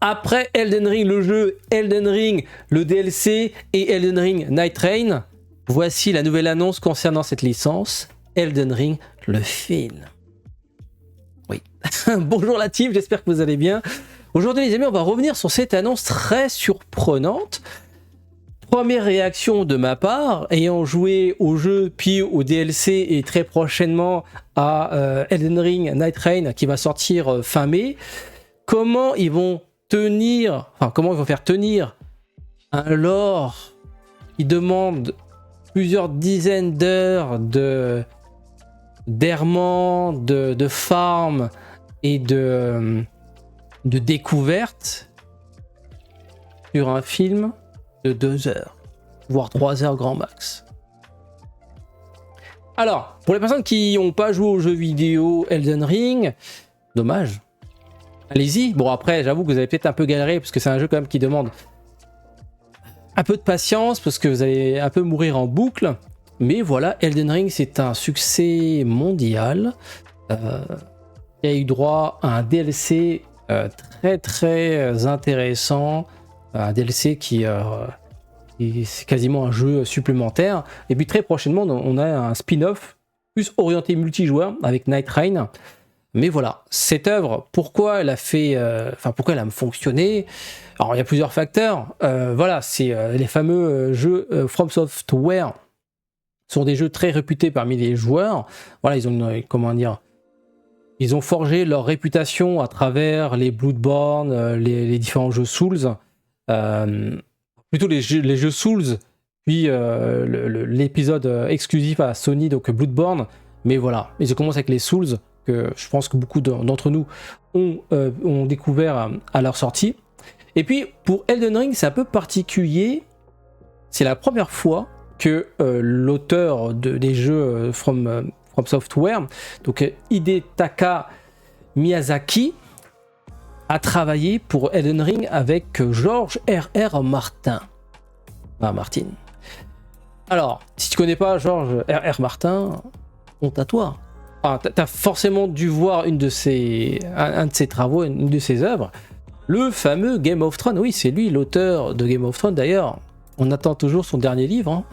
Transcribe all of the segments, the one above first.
après Elden Ring le jeu, Elden Ring le DLC et Elden Ring Night Rain, voici la nouvelle annonce concernant cette licence, Elden Ring le film. Oui. Bonjour la team, j'espère que vous allez bien. Aujourd'hui les amis, on va revenir sur cette annonce très surprenante. Première réaction de ma part, ayant joué au jeu, puis au DLC et très prochainement à Elden Ring Night Rain qui va sortir fin mai. Comment ils vont faire tenir un lore qui demande plusieurs dizaines d'heures d'errement, de farm et de découverte sur un film de 2 heures, voire 3 heures grand max. Alors, pour les personnes qui n'ont pas joué au jeu vidéo Elden Ring, dommage. Allez-y. Bon, après, j'avoue que vous avez peut-être un peu galéré parce que c'est un jeu quand même qui demande un peu de patience parce que vous allez un peu mourir en boucle. Mais voilà, Elden Ring, c'est un succès mondial. Il a eu droit à un DLC très très intéressant. Un DLC qui c'est quasiment un jeu supplémentaire. Et puis très prochainement, on a un spin-off plus orienté multijoueur avec Night Rain. Mais voilà, cette œuvre, pourquoi elle a fonctionné? Alors il y a plusieurs facteurs. Voilà, c'est les fameux jeux From Software sont des jeux très réputés parmi les joueurs. Voilà, ils ont forgé leur réputation à travers les Bloodborne, les différents jeux Souls. Plutôt les jeux Souls, puis l'épisode exclusif à Sony, donc Bloodborne. Mais voilà, ils ont commencé avec les Souls, que je pense que beaucoup d'entre nous ont découvert à leur sortie. Et puis, pour Elden Ring, c'est un peu particulier. C'est la première fois que l'auteur des jeux From Software, donc Hidetaka Miyazaki, a travaillé pour Elden Ring avec George R.R. Martin. Martin. Alors, si tu connais pas George R.R. Martin, honte à toi. T'as forcément dû voir un de ses travaux, une de ses œuvres. Le fameux Game of Thrones. Oui, c'est lui l'auteur de Game of Thrones. D'ailleurs, on attend toujours son dernier livre.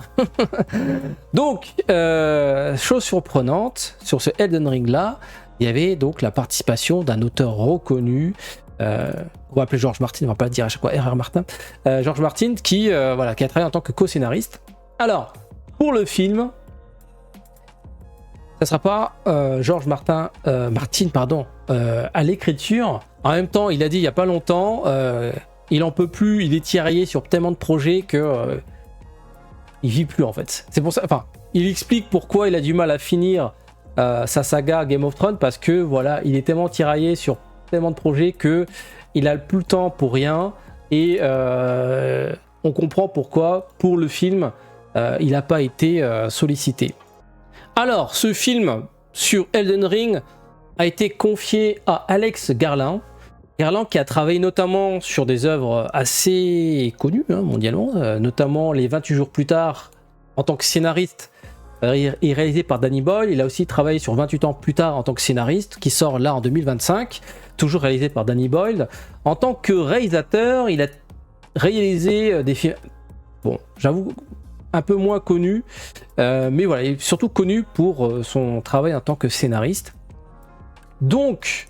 Donc, chose surprenante, sur ce Elden Ring là, il y avait donc la participation d'un auteur reconnu. On va appeler George Martin, on va pas le dire à chaque fois R.R. Martin. George Martin qui a travaillé en tant que co-scénariste. Alors, pour le film, ça sera pas George Martin à l'écriture. En même temps, il a dit il y a pas longtemps, il en peut plus, il est tiraillé sur tellement de projets que il vit plus en fait. C'est pour ça. Enfin, il explique pourquoi il a du mal à finir sa saga Game of Thrones parce que voilà, il est tellement tiraillé sur tellement de projets que il a plus le temps pour rien et on comprend pourquoi pour le film il n'a pas été sollicité. Alors ce film sur Elden Ring a été confié à Alex Garland qui a travaillé notamment sur des œuvres assez connues mondialement, notamment les 28 jours plus tard en tant que scénariste et réalisé par Danny Boyle. Il a aussi travaillé sur 28 ans plus tard en tant que scénariste qui sort là en 2025. Toujours réalisé par Danny Boyle. En tant que réalisateur, il a réalisé des films, bon, j'avoue, un peu moins connus, mais voilà, il est surtout connu pour son travail en tant que scénariste. Donc,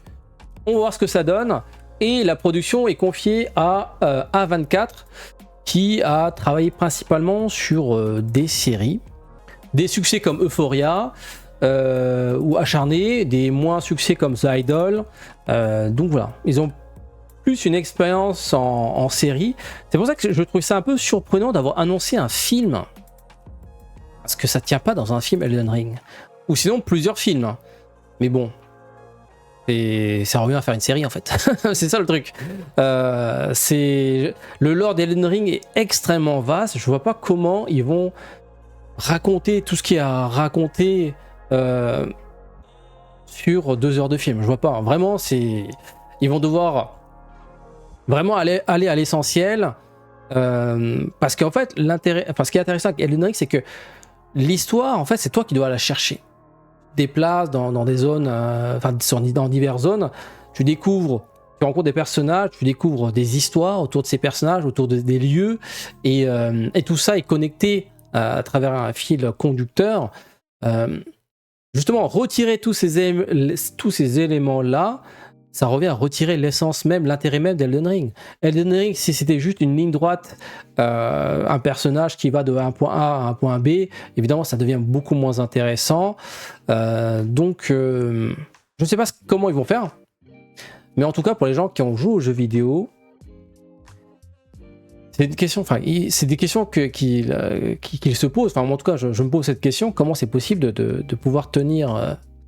on va voir ce que ça donne. Et la production est confiée à A24, qui a travaillé principalement sur des séries. Des succès comme Euphoria, ou Acharné, des moins succès comme The Idol. Donc voilà, ils ont plus une expérience en série. C'est pour ça que je trouve ça un peu surprenant d'avoir annoncé un film. Parce que ça tient pas dans un film Elden Ring. Ou sinon plusieurs films. Mais bon, ça revient à faire une série en fait. C'est ça le truc. Le lore d'Elden Ring est extrêmement vaste. Je vois pas comment ils vont raconter tout ce qu'il y a à raconter sur 2 heures de film. Je vois pas. Vraiment, ils vont devoir vraiment aller à l'essentiel. Parce qu'en fait, ce qui est intéressant avec Elden Ring, c'est que l'histoire, en fait, c'est toi qui dois la chercher. Déplaces dans des zones, dans diverses zones, tu découvres tu rencontres des personnages, tu découvres des histoires autour de ces personnages, autour des lieux, et tout ça est connecté à travers un fil conducteur. Justement, retirer tous ces éléments-là, ça revient à retirer l'essence même, l'intérêt même d'Elden Ring. Elden Ring, si c'était juste une ligne droite, un personnage qui va de un point A à un point B, évidemment, ça devient beaucoup moins intéressant. Donc, je ne sais pas comment ils vont faire. Mais en tout cas, pour les gens qui ont joué aux jeux vidéo, c'est des questions qu'ils se posent. Enfin, en tout cas, je me pose cette question. Comment c'est possible de pouvoir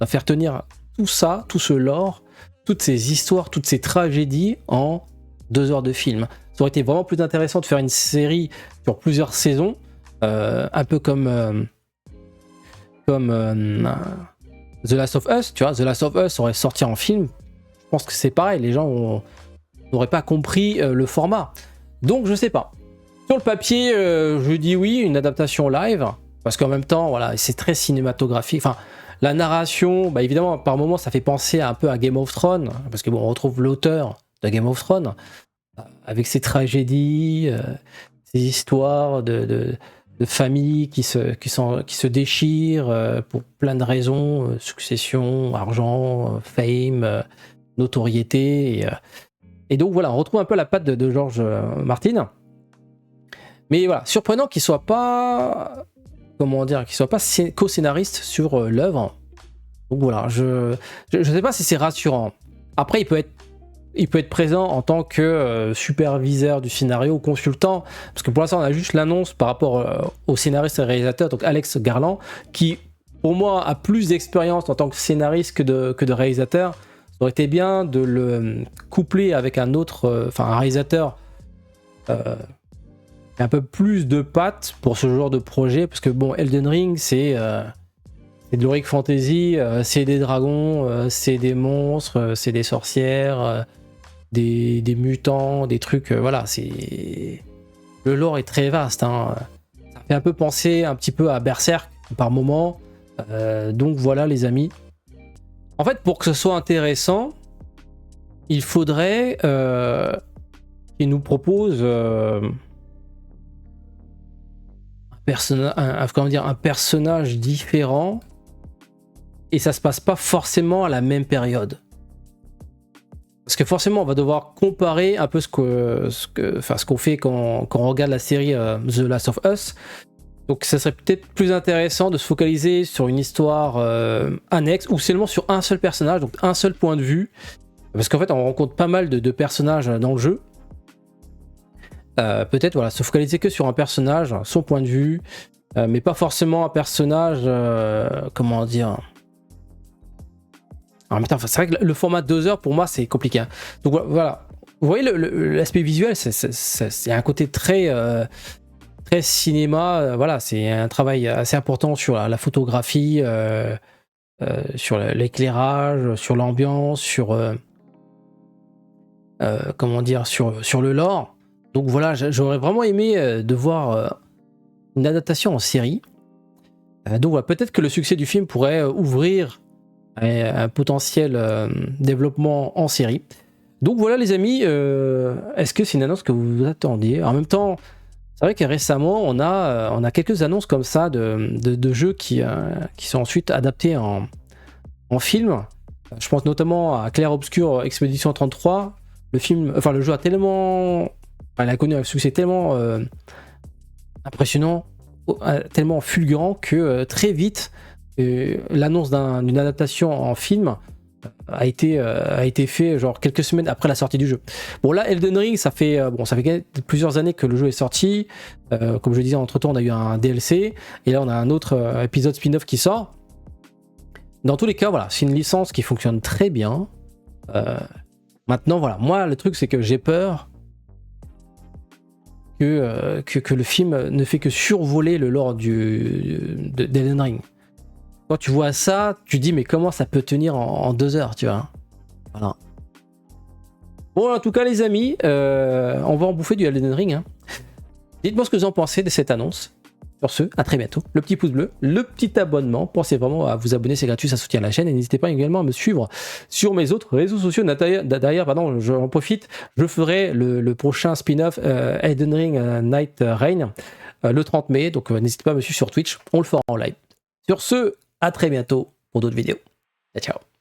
faire tenir tout ça, tout ce lore, toutes ces histoires, toutes ces tragédies en 2 heures de film? Ça aurait été vraiment plus intéressant de faire une série sur plusieurs saisons, un peu comme The Last of Us. Tu vois, The Last of Us aurait sorti en film. Je pense que c'est pareil, les gens n'auraient pas compris le format. Donc je sais pas. Sur le papier, je dis oui, une adaptation live, parce qu'en même temps, voilà, c'est très cinématographique. Enfin, la narration, bah évidemment, par moments, ça fait penser un peu à Game of Thrones, parce que bon, on retrouve l'auteur de Game of Thrones avec ses tragédies, ses histoires de familles qui se déchirent pour plein de raisons, succession, argent, fame, notoriété, et donc voilà, on retrouve un peu la patte de George Martin. Mais voilà, surprenant qu'il soit pas co-scénariste sur l'œuvre. Donc voilà, je sais pas si c'est rassurant. Après, il peut être présent en tant que superviseur du scénario ou consultant, parce que pour l'instant on a juste l'annonce par rapport au scénariste et réalisateur, donc Alex Garland, qui pour moi a plus d'expérience en tant que scénariste que de réalisateur. Ça aurait été bien de le coupler avec un réalisateur un peu plus de pattes pour ce genre de projet, parce que bon, Elden Ring c'est de l'heroic fantasy, c'est des dragons, c'est des monstres, c'est des sorcières, des mutants, des trucs, voilà, c'est... Le lore est très vaste, hein. Ça fait un peu penser un petit peu à Berserk par moment, donc voilà les amis. En fait, pour que ce soit intéressant, il faudrait qu'il nous propose un personnage différent, et ça se passe pas forcément à la même période. Parce que forcément, on va devoir comparer un peu ce qu'on fait quand on regarde la série The Last of Us. Donc ça serait peut-être plus intéressant de se focaliser sur une histoire annexe, ou seulement sur un seul personnage, donc un seul point de vue. Parce qu'en fait, on rencontre pas mal de personnages dans le jeu. Peut-être voilà, se focaliser que sur un personnage, son point de vue, mais pas forcément un personnage, comment dire... En même temps, c'est vrai que le format de 2 heures, pour moi, c'est compliqué. Hein. Donc voilà, vous voyez l'aspect visuel, c'est un côté très... très cinéma, voilà, c'est un travail assez important sur la photographie, sur l'éclairage, sur l'ambiance, sur sur le lore. Donc voilà, j'aurais vraiment aimé de voir une adaptation en série. Donc voilà, peut-être que le succès du film pourrait ouvrir un potentiel développement en série. Donc voilà les amis, est-ce que c'est une annonce que vous attendiez? En même temps, c'est vrai que récemment, on a quelques annonces comme ça de jeux qui sont ensuite adaptés en film. Je pense notamment à Clair Obscur Expédition 33. Le jeu a tellement... il a connu un succès tellement impressionnant, tellement fulgurant que très vite, l'annonce d'une adaptation en film a été fait genre quelques semaines après la sortie du jeu. Bon là, Elden Ring, ça fait plusieurs années que le jeu est sorti. Comme je disais, entre temps on a eu un DLC et là on a un autre épisode spin-off qui sort. Dans tous les cas, voilà, c'est une licence qui fonctionne très bien. Maintenant, voilà, moi le truc c'est que j'ai peur que le film ne fait que survoler le lore d'Elden Ring. Quand tu vois ça, tu dis mais comment ça peut tenir en 2 heures, tu vois. Voilà. Bon, en tout cas les amis, on va en bouffer du Elden Ring. Hein. Dites-moi ce que vous en pensez de cette annonce. Sur ce, à très bientôt. Le petit pouce bleu, le petit abonnement. Pensez vraiment à vous abonner, c'est gratuit, ça soutient la chaîne. Et n'hésitez pas également à me suivre sur mes autres réseaux sociaux. D'ailleurs, pardon, j'en profite, je ferai le prochain spin-off Elden Ring Night Reign le 30 mai. Donc n'hésitez pas à me suivre sur Twitch, on le fera en live. Sur ce, à très bientôt pour d'autres vidéos. Ciao, ciao.